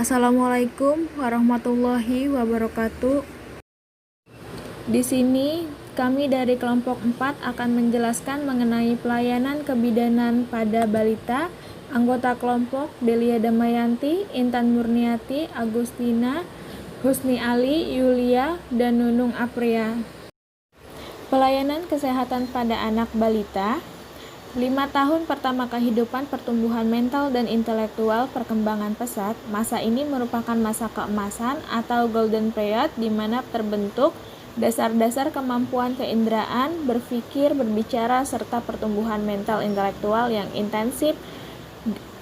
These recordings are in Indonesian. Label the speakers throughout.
Speaker 1: Assalamualaikum warahmatullahi wabarakatuh. Di sini kami dari kelompok 4 akan menjelaskan mengenai pelayanan kebidanan pada balita. Anggota kelompok Delia Damayanti, Intan Murniati, Agustina, Husni Ali, Yulia, dan Nunung Apria. Pelayanan kesehatan pada anak balita. 5 tahun pertama kehidupan, pertumbuhan mental dan intelektual, perkembangan pesat. Masa ini merupakan masa keemasan atau golden period di mana terbentuk dasar-dasar kemampuan keinderaan, berpikir, berbicara, serta pertumbuhan mental intelektual yang intensif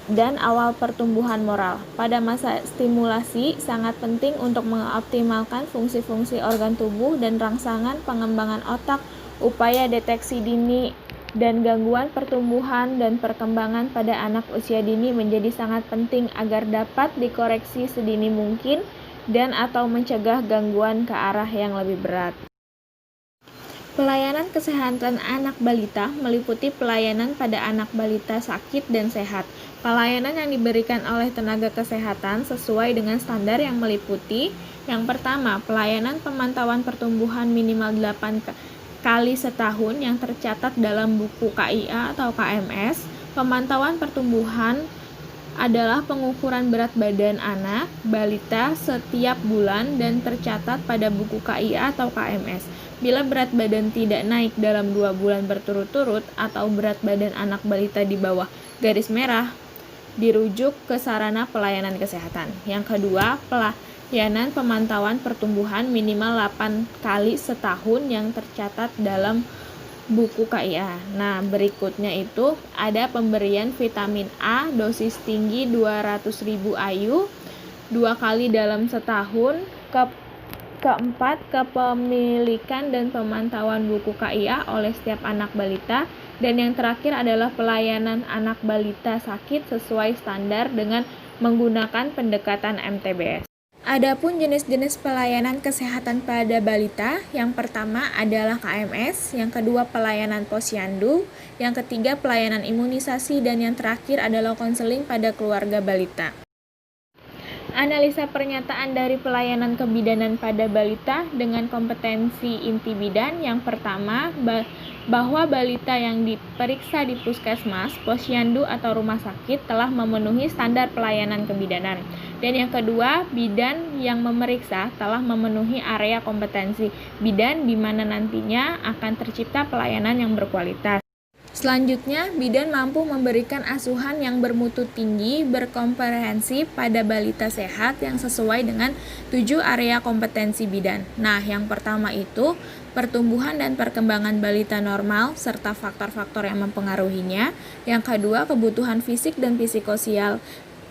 Speaker 1: dan awal pertumbuhan moral. Pada masa stimulasi, sangat penting untuk mengoptimalkan fungsi-fungsi organ tubuh dan rangsangan pengembangan otak, upaya deteksi dini dan gangguan pertumbuhan dan perkembangan pada anak usia dini menjadi sangat penting agar dapat dikoreksi sedini mungkin dan atau mencegah gangguan ke arah yang lebih berat. Pelayanan kesehatan anak balita meliputi pelayanan pada anak balita sakit dan sehat. Pelayanan yang diberikan oleh tenaga kesehatan sesuai dengan standar yang meliputi: yang pertama, pelayanan pemantauan pertumbuhan minimal 8 kali setahun yang tercatat dalam buku KIA atau KMS. Pemantauan pertumbuhan adalah pengukuran berat badan anak balita setiap bulan dan tercatat pada buku KIA atau KMS. Bila berat badan tidak naik dalam 2 bulan berturut-turut atau berat badan anak balita di bawah garis merah, dirujuk ke sarana pelayanan kesehatan. Yang kedua, pelayanan pemantauan pertumbuhan minimal 8 kali setahun yang tercatat dalam buku KIA. Nah, berikutnya itu ada pemberian vitamin A dosis tinggi 200.000 IU 2 kali dalam setahun. Keempat, kepemilikan dan pemantauan buku KIA oleh setiap anak balita. Dan yang terakhir adalah pelayanan anak balita sakit sesuai standar dengan menggunakan pendekatan MTBS. Adapun jenis-jenis pelayanan kesehatan pada balita, yang pertama adalah KMS, yang kedua pelayanan posyandu, yang ketiga pelayanan imunisasi, dan yang terakhir adalah konseling pada keluarga balita. Analisa pernyataan dari pelayanan kebidanan pada balita dengan kompetensi inti bidan. Yang pertama, bahwa balita yang diperiksa di puskesmas, posyandu atau rumah sakit telah memenuhi standar pelayanan kebidanan. Dan yang kedua, bidan yang memeriksa telah memenuhi area kompetensi bidan di mana nantinya akan tercipta pelayanan yang berkualitas. Selanjutnya, bidan mampu memberikan asuhan yang bermutu tinggi, berkomprehensif pada balita sehat yang sesuai dengan 7 area kompetensi bidan. Nah, yang pertama itu pertumbuhan dan perkembangan balita normal serta faktor-faktor yang mempengaruhinya. Yang kedua, kebutuhan fisik dan psikososial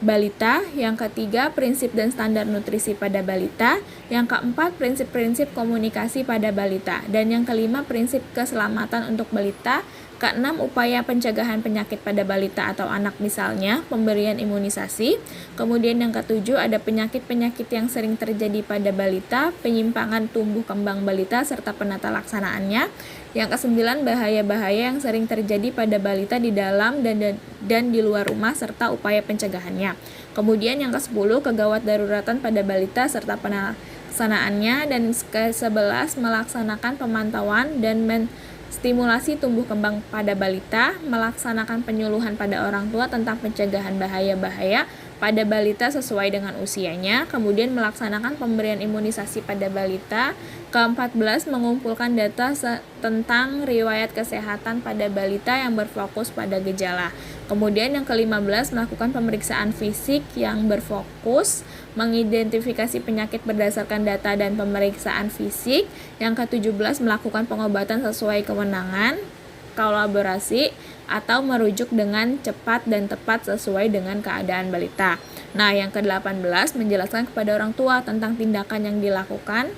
Speaker 1: balita. Yang ketiga, prinsip dan standar nutrisi pada balita. Yang keempat, prinsip-prinsip komunikasi pada balita. Dan yang kelima, prinsip keselamatan untuk balita. Keenam, upaya pencegahan penyakit pada balita atau anak, misalnya pemberian imunisasi. Kemudian yang ketujuh, ada penyakit-penyakit yang sering terjadi pada balita, penyimpangan tumbuh kembang balita serta penata laksanaannya. Yang kesembilan, bahaya-bahaya yang sering terjadi pada balita di dalam dan di luar rumah serta upaya pencegahannya. Kemudian yang ke-10, kegawat daruratan pada balita serta pelaksanaannya. Dan ke-11, melaksanakan pemantauan dan stimulasi tumbuh kembang pada balita, melaksanakan penyuluhan pada orang tua tentang pencegahan bahaya-bahaya pada balita sesuai dengan usianya, kemudian melaksanakan pemberian imunisasi pada balita. Ke-14, mengumpulkan data tentang riwayat kesehatan pada balita yang berfokus pada gejala. Kemudian yang ke-15, melakukan pemeriksaan fisik yang berfokus mengidentifikasi penyakit berdasarkan data dan pemeriksaan fisik. Yang ke-17, melakukan pengobatan sesuai kewenangan, kolaborasi, atau merujuk dengan cepat dan tepat sesuai dengan keadaan balita. Nah, yang ke-18, menjelaskan kepada orang tua tentang tindakan yang dilakukan.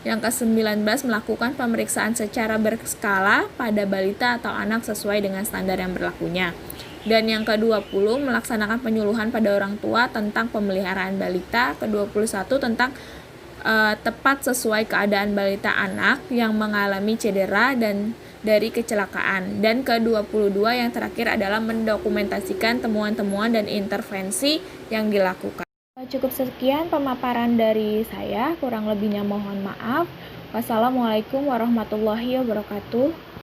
Speaker 1: Yang ke-19, melakukan pemeriksaan secara berskala pada balita atau anak sesuai dengan standar yang berlakunya. Dan yang ke-20, melaksanakan penyuluhan pada orang tua tentang pemeliharaan balita. Ke-21, tentang tepat sesuai keadaan balita anak yang mengalami cedera dan dari kecelakaan. Dan ke-22 yang terakhir adalah mendokumentasikan temuan-temuan dan intervensi yang dilakukan. Cukup sekian pemaparan dari saya, kurang lebihnya mohon maaf. Wassalamualaikum warahmatullahi wabarakatuh.